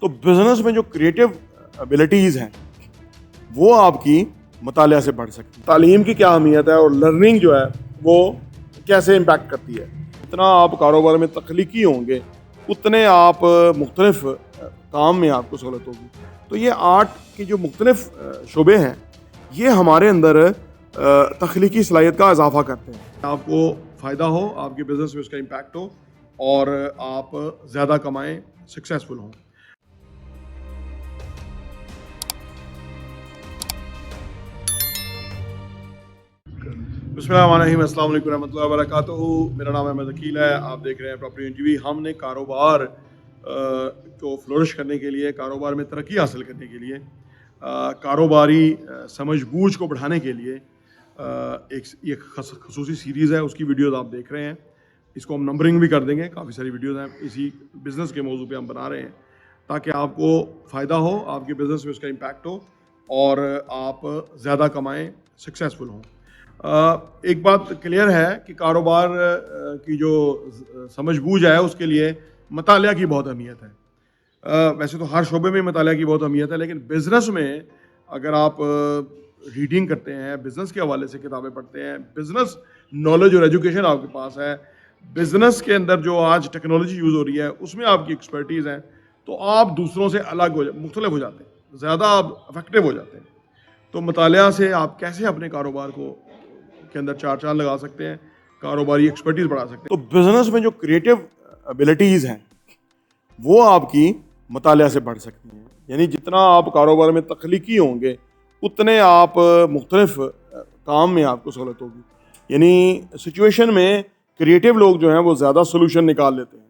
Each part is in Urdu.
تو بزنس میں جو کریٹو ابیلٹیز ہیں وہ آپ کی مطالعہ سے بڑھ سکتی ہیں. تعلیم کی کیا اہمیت ہے اور لرننگ جو ہے وہ کیسے امپیکٹ کرتی ہے. جتنا آپ کاروبار میں تخلیقی ہوں گے اتنے آپ مختلف کام میں آپ کو سہولت ہوگی. تو یہ آرٹ کے جو مختلف شعبے ہیں یہ ہمارے اندر تخلیقی صلاحیت کا اضافہ کرتے ہیں. آپ کو فائدہ ہو, آپ کے بزنس میں اس کا امپیکٹ ہو اور آپ زیادہ کمائیں, سکسیزفل ہوں. بسم اللہ الرحمن الرحیم. السلام علیکم ورحمۃ اللہ وبرکاتہ. میرا نام احمد عقیل ہے. آپ دیکھ رہے ہیں پراپرٹی ٹی وی. ہم نے کاروبار کو فلورش کرنے کے لیے, کاروبار میں ترقی حاصل کرنے کے لیے, کاروباری سمجھ بوجھ کو بڑھانے کے لیے ایک خصوصی سیریز ہے, اس کی ویڈیوز آپ دیکھ رہے ہیں. اس کو ہم نمبرنگ بھی کر دیں گے, کافی ساری ویڈیوز ہیں اسی بزنس کے موضوع پہ ہم بنا رہے ہیں تاکہ آپ کو فائدہ ہو, آپ کے بزنس میں اس کا امپیکٹ ہو اور آپ زیادہ کمائیں, سکسیزفل ہوں. ایک بات کلیئر ہے کہ کاروبار کی جو سمجھ بوجھ ہے اس کے لیے مطالعہ کی بہت اہمیت ہے. ویسے تو ہر شعبے میں مطالعہ کی بہت اہمیت ہے, لیکن بزنس میں اگر آپ ریڈنگ کرتے ہیں, بزنس کے حوالے سے کتابیں پڑھتے ہیں, بزنس نالج اور ایجوکیشن آپ کے پاس ہے, بزنس کے اندر جو آج ٹیکنالوجی یوز ہو رہی ہے اس میں آپ کی ایکسپرٹیز ہے, تو آپ دوسروں سے الگ مختلف ہو جاتے ہیں, زیادہ آپ افیکٹو ہو جاتے ہیں. تو مطالعہ سے آپ کیسے اپنے کاروبار کو کے اندر چار چاند لگا سکتے ہیں, کاروباری ایکسپرٹیز بڑھا سکتے ہیں. تو بزنس میں جو کریٹو ابیلٹیز ہیں وہ آپ کی مطالعہ سے بڑھ سکتی ہیں. یعنی جتنا آپ کاروبار میں تخلیقی ہوں گے اتنے آپ مختلف کام میں آپ کو سہولت ہوگی. یعنی سچویشن میں کریٹو لوگ جو ہیں وہ زیادہ سولوشن نکال لیتے ہیں,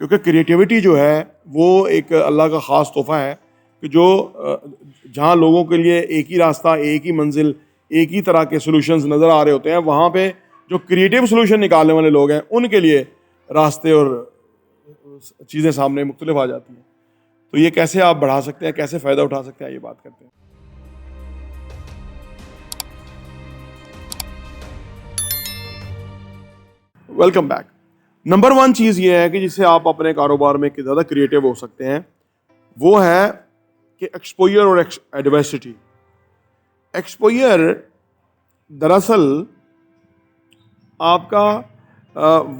کیونکہ کریٹیوٹی جو ہے وہ ایک اللہ کا خاص تحفہ ہے کہ جو جہاں لوگوں کے لیے ایک ہی راستہ, ایک ہی منزل, ایک ہی طرح کے سولوشنز نظر آ رہے ہوتے ہیں, وہاں پہ جو کریٹیو سولوشن نکالنے والے لوگ ہیں ان کے لیے راستے اور چیزیں سامنے مختلف آ جاتی ہیں. تو یہ کیسے آپ بڑھا سکتے ہیں, کیسے فائدہ اٹھا سکتے ہیں, یہ بات کرتے ہیں. Welcome back. نمبر 1 چیز یہ ہے کہ جس سے آپ اپنے کاروبار میں زیادہ کریٹیو ہو سکتے ہیں وہ ہے کہ ایکسپوئر اور ایڈورسٹی. ایکسپوئر دراصل آپ کا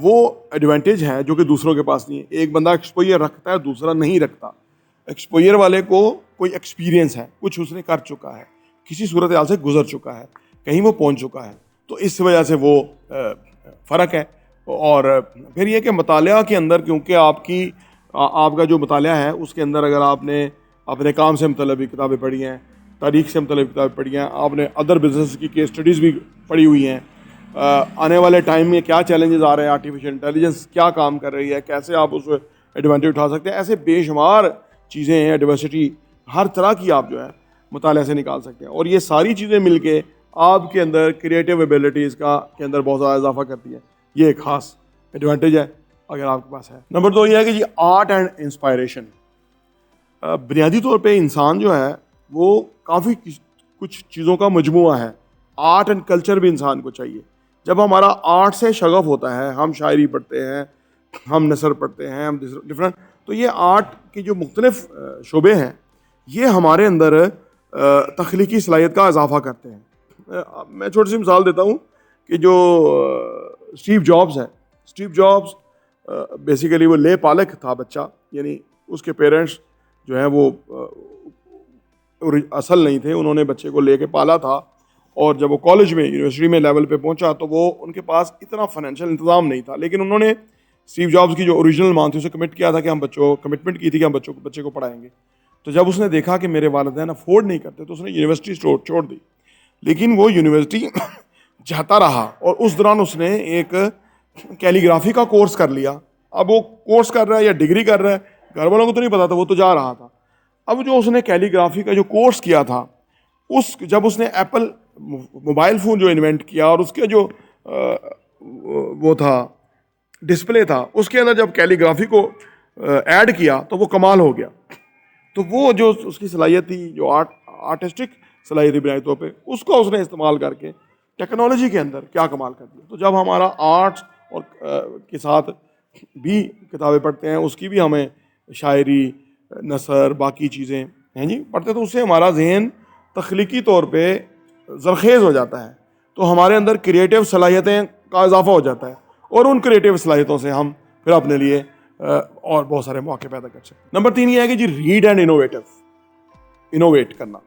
وہ ایڈوانٹیج ہے جو کہ دوسروں کے پاس نہیں ہے. ایک بندہ ایکسپوئر رکھتا ہے, دوسرا نہیں رکھتا. ایکسپوئر والے کو کوئی ایکسپیرینس ہے, کچھ اس نے کر چکا ہے, کسی صورتحال سے گزر چکا ہے, کہیں وہ پہنچ چکا ہے, تو اس وجہ سے وہ فرق ہے. اور پھر یہ کہ مطالعہ کے اندر, کیونکہ آپ کا جو مطالعہ ہے اس کے اندر اگر آپ نے اپنے کام سے متعلق کتابیں پڑھی ہیں, تاریخ سے متعلق کتابیں پڑھی ہیں, آپ نے ادر بزنس کی کیس اسٹڈیز بھی پڑھی ہوئی ہیں, آنے والے ٹائم میں کیا چیلنجز آ رہے ہیں, آرٹیفیشیل انٹیلیجنس کیا کام کر رہی ہے, کیسے آپ اس ایڈوانٹیج اٹھا سکتے ہیں, ایسے بے شمار چیزیں ہیں. ایڈورسٹی ہر طرح کی آپ جو ہے مطالعہ سے نکال سکتے ہیں, اور یہ ساری چیزیں مل کے آپ کے اندر کریٹیو ایبیلٹیز کے اندر بہت زیادہ اضافہ کرتی ہیں. یہ ایک خاص ایڈوانٹیج ہے اگر آپ کے پاس ہے. نمبر 2 یہ ہے کہ جی آرٹ اینڈ انسپائریشن. بنیادی طور پہ انسان جو ہے وہ کافی کچھ چیزوں کا مجموعہ ہے. آرٹ اینڈ کلچر بھی انسان کو چاہیے. جب ہمارا آرٹ سے شغف ہوتا ہے, ہم شاعری پڑھتے ہیں, ہم نثر پڑھتے ہیں, ہم ڈفرینٹ, تو یہ آرٹ کے جو مختلف شعبے ہیں یہ ہمارے اندر تخلیقی صلاحیت کا اضافہ کرتے ہیں. میں چھوٹی سی مثال دیتا ہوں کہ جو اسٹیو جابز ہے, اسٹیو جابز بیسیکلی وہ لے پالک تھا بچہ, یعنی اس کے پیرنٹس جو ہیں وہ اصل نہیں تھے, انہوں نے بچے کو لے کے پالا تھا, اور جب وہ کالج میں, یونیورسٹی میں لیول پہ پہنچا تو وہ ان کے پاس اتنا فائنینشیل انتظام نہیں تھا, لیکن انہوں نے اسٹیو جابز کی جو اوریجنل مان تھی اسے کمٹ کیا تھا کہ ہم کمٹمنٹ کی تھی کہ ہم بچے کو پڑھائیں گے. تو جب اس نے دیکھا کہ میرے والدین افورڈ نہیں کرتے تو اس نے یونیورسٹی چھوڑ دی, لیکن وہ یونیورسٹی جاتا رہا, اور اس دوران اس نے ایک کیلیگرافی کا کورس کر لیا. اب وہ کورس کر رہا ہے یا ڈگری کر رہا ہے, گھر والوں کو تو نہیں پتا تھا, وہ تو جا رہا تھا. اب جو اس نے کیلیگرافی کا جو کورس کیا تھا, جب اس نے ایپل موبائل فون جو انوینٹ کیا اور اس کے جو وہ تھا ڈسپلے تھا, اس کے اندر جب کیلیگرافی کو ایڈ کیا تو وہ کمال ہو گیا. تو وہ جو اس کی صلاحیت تھی, جو آرٹسٹک صلاحیت تھی بنیادی طور پہ, اس کو اس نے استعمال کر کے ٹیکنالوجی کے اندر کیا کمال کر دیا. تو جب ہمارا آرٹ اور کے ساتھ بھی کتابیں پڑھتے ہیں, اس کی بھی ہمیں شاعری, نثر باقی چیزیں ہیں جی پڑھتے تو اس سے ہمارا ذہن تخلیقی طور پہ زرخیز ہو جاتا ہے، تو ہمارے اندر کریٹیو صلاحیتیں کا اضافہ ہو جاتا ہے، اور ان کریٹیو صلاحیتوں سے ہم پھر اپنے لیے اور بہت سارے مواقع پیدا کر سکتے ہیں۔ نمبر 3 یہ ہے کہ جی ریڈ اینڈ انوویٹ کرنا۔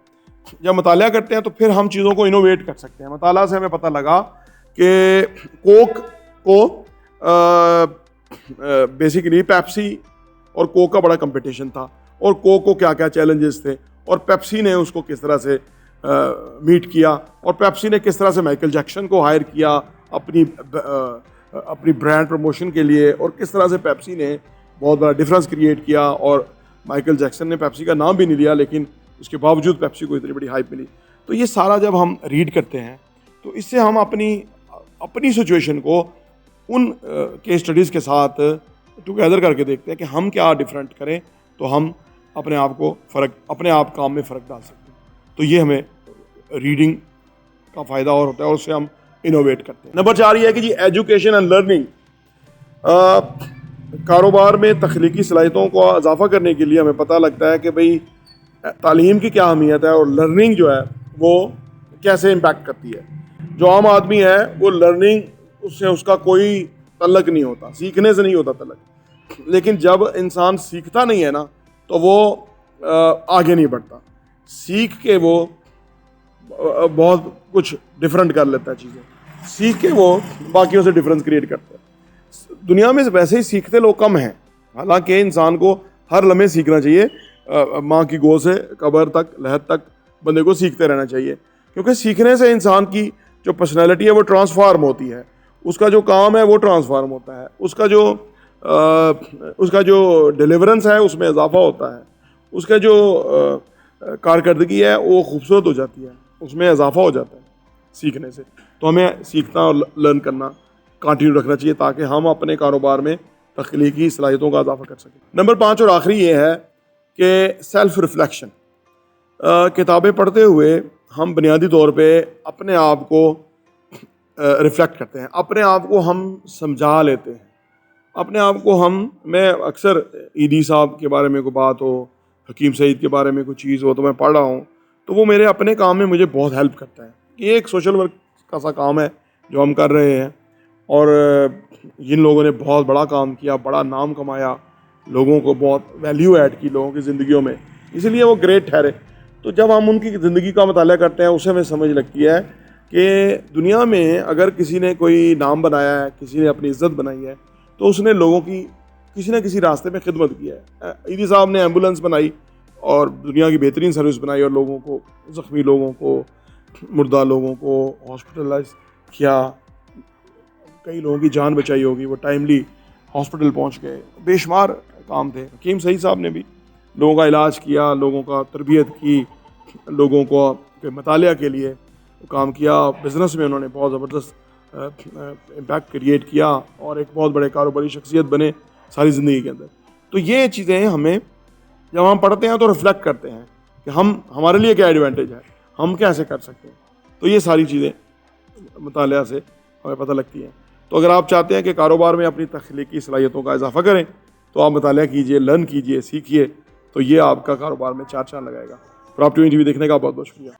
جب مطالعہ کرتے ہیں تو پھر ہم چیزوں کو انوویٹ کر سکتے ہیں۔ مطالعہ سے ہمیں پتہ لگا کہ کوک کو بیسیکلی پیپسی اور کوک کا بڑا کمپٹیشن تھا، اور کوک کو کیا کیا چیلنجز تھے، اور پیپسی نے اس کو کس طرح سے میٹ کیا، اور پیپسی نے کس طرح سے مائیکل جیکسن کو ہائر کیا اپنی برانڈ پروموشن کے لیے، اور کس طرح سے پیپسی نے بہت بڑا ڈفرینس کریٹ کیا، اور مائیکل جیکسن نے پیپسی کا نام بھی نہیں لیا لیکن اس کے باوجود پیپسی کو اتنی بڑی ہائپ ملی۔ تو یہ سارا جب ہم ریڈ کرتے ہیں تو اس سے ہم اپنی سچویشن کو ان کیس اسٹڈیز کے ساتھ ٹوگیدر کر کے دیکھتے ہیں کہ ہم کیا ڈفرینٹ کریں تو ہم اپنے آپ کام میں فرق ڈال سکتے ہیں۔ تو یہ ہمیں ریڈنگ کا فائدہ اور ہوتا ہے، اور اس سے ہم انوویٹ کرتے ہیں۔ نمبر 4 یہ ہے کہ جی ایجوکیشن اینڈ لرننگ۔ کاروبار میں تخلیقی صلاحیتوں کو اضافہ کرنے کے لیے ہمیں پتہ لگتا ہے کہ بھئی تعلیم کی کیا اہمیت ہے، اور لرننگ جو ہے وہ کیسے امپیکٹ کرتی ہے۔ جو عام آدمی ہے وہ لرننگ اس کا کوئی تعلق نہیں ہوتا، سیکھنے سے نہیں ہوتا تعلق، لیکن جب انسان سیکھتا نہیں ہے نا تو وہ آگے نہیں بڑھتا، سیکھ کے وہ بہت کچھ ڈفرینٹ کر لیتا ہے، چیزیں سیکھ کے وہ باقیوں سے ڈفرینس کریٹ کرتا ہے۔ دنیا میں ویسے ہی سیکھتے لوگ کم ہیں، حالانکہ انسان کو ہر لمحے سیکھنا چاہیے، ماں کی گود سے قبر تک لحد تک بندے کو سیکھتے رہنا چاہیے، کیونکہ سیکھنے سے انسان کی جو پرسنالٹی ہے وہ ٹرانسفارم ہوتی ہے، اس کا جو کام ہے وہ ٹرانسفارم ہوتا ہے، اس کا جو ڈیلیورنس ہے اس میں اضافہ ہوتا ہے، اس کا جو کارکردگی ہے وہ خوبصورت ہو جاتی ہے، اس میں اضافہ ہو جاتا ہے سیکھنے سے۔ تو ہمیں سیکھنا اور لرن کرنا کنٹینیو رکھنا چاہیے تاکہ ہم اپنے کاروبار میں تخلیقی صلاحیتوں کا اضافہ کر سکیں۔ نمبر 5 اور آخری یہ ہے کہ سیلف ریفلیکشن۔ کتابیں پڑھتے ہوئے ہم بنیادی طور پہ اپنے آپ کو ریفلیکٹ کرتے ہیں، اپنے آپ کو ہم سمجھا لیتے ہیں، اپنے آپ کو میں اکثر ایدی صاحب کے بارے میں کوئی بات ہو، حکیم سعید کے بارے میں کوئی چیز ہو تو میں پڑھ رہا ہوں تو وہ میرے اپنے کام میں مجھے بہت ہیلپ کرتا ہے۔ یہ ایک سوشل ورک کا سا کام ہے جو ہم کر رہے ہیں، اور جن لوگوں نے بہت بڑا کام کیا، بڑا نام کمایا، لوگوں کو بہت ویلیو ایڈ کی لوگوں کی زندگیوں میں، اس لیے وہ گریٹ ٹھہرے۔ تو جب ہم ان کی زندگی کا مطالعہ کرتے ہیں اسے ہمیں سمجھ لگتی ہے کہ دنیا میں اگر کسی نے کوئی نام بنایا ہے، کسی نے اپنی عزت بنائی ہے، تو اس نے لوگوں کی کسی نہ کسی راستے میں خدمت کیا ہے۔ ایدی صاحب نے ایمبولینس بنائی اور دنیا کی بہترین سروس بنائی، اور لوگوں کو، زخمی لوگوں کو، مردہ لوگوں کو ہاسپٹلائز کیا، کئی لوگوں کی جان بچائی ہوگی، وہ ٹائملی ہاسپٹل پہنچ گئے، بے شمار کام تھے۔ حکیم سعید صاحب نے بھی لوگوں کا علاج کیا، لوگوں کا تربیت کی، لوگوں کو مطالعہ کے لیے کام کیا، بزنس میں انہوں نے بہت زبردست امپیکٹ کریٹ کیا، اور ایک بہت بڑے کاروباری شخصیت بنے ساری زندگی کے اندر۔ تو یہ چیزیں ہمیں جب ہم پڑھتے ہیں تو ریفلیکٹ کرتے ہیں کہ ہمارے لیے کیا ایڈوانٹیج ہے، ہم کیسے کر سکتے ہیں۔ تو یہ ساری چیزیں مطالعہ سے ہمیں پتہ لگتی ہیں۔ تو اگر آپ چاہتے ہیں کہ کاروبار میں اپنی تخلیقی صلاحیتوں کا اضافہ کریں تو آپ مطالعہ کیجئے، لرن کیجئے، سیکھیے، تو یہ آپ کا کاروبار میں چار چاند لگائے گا۔ پراپرٹی دیکھنے کا بہت بہت شکریہ۔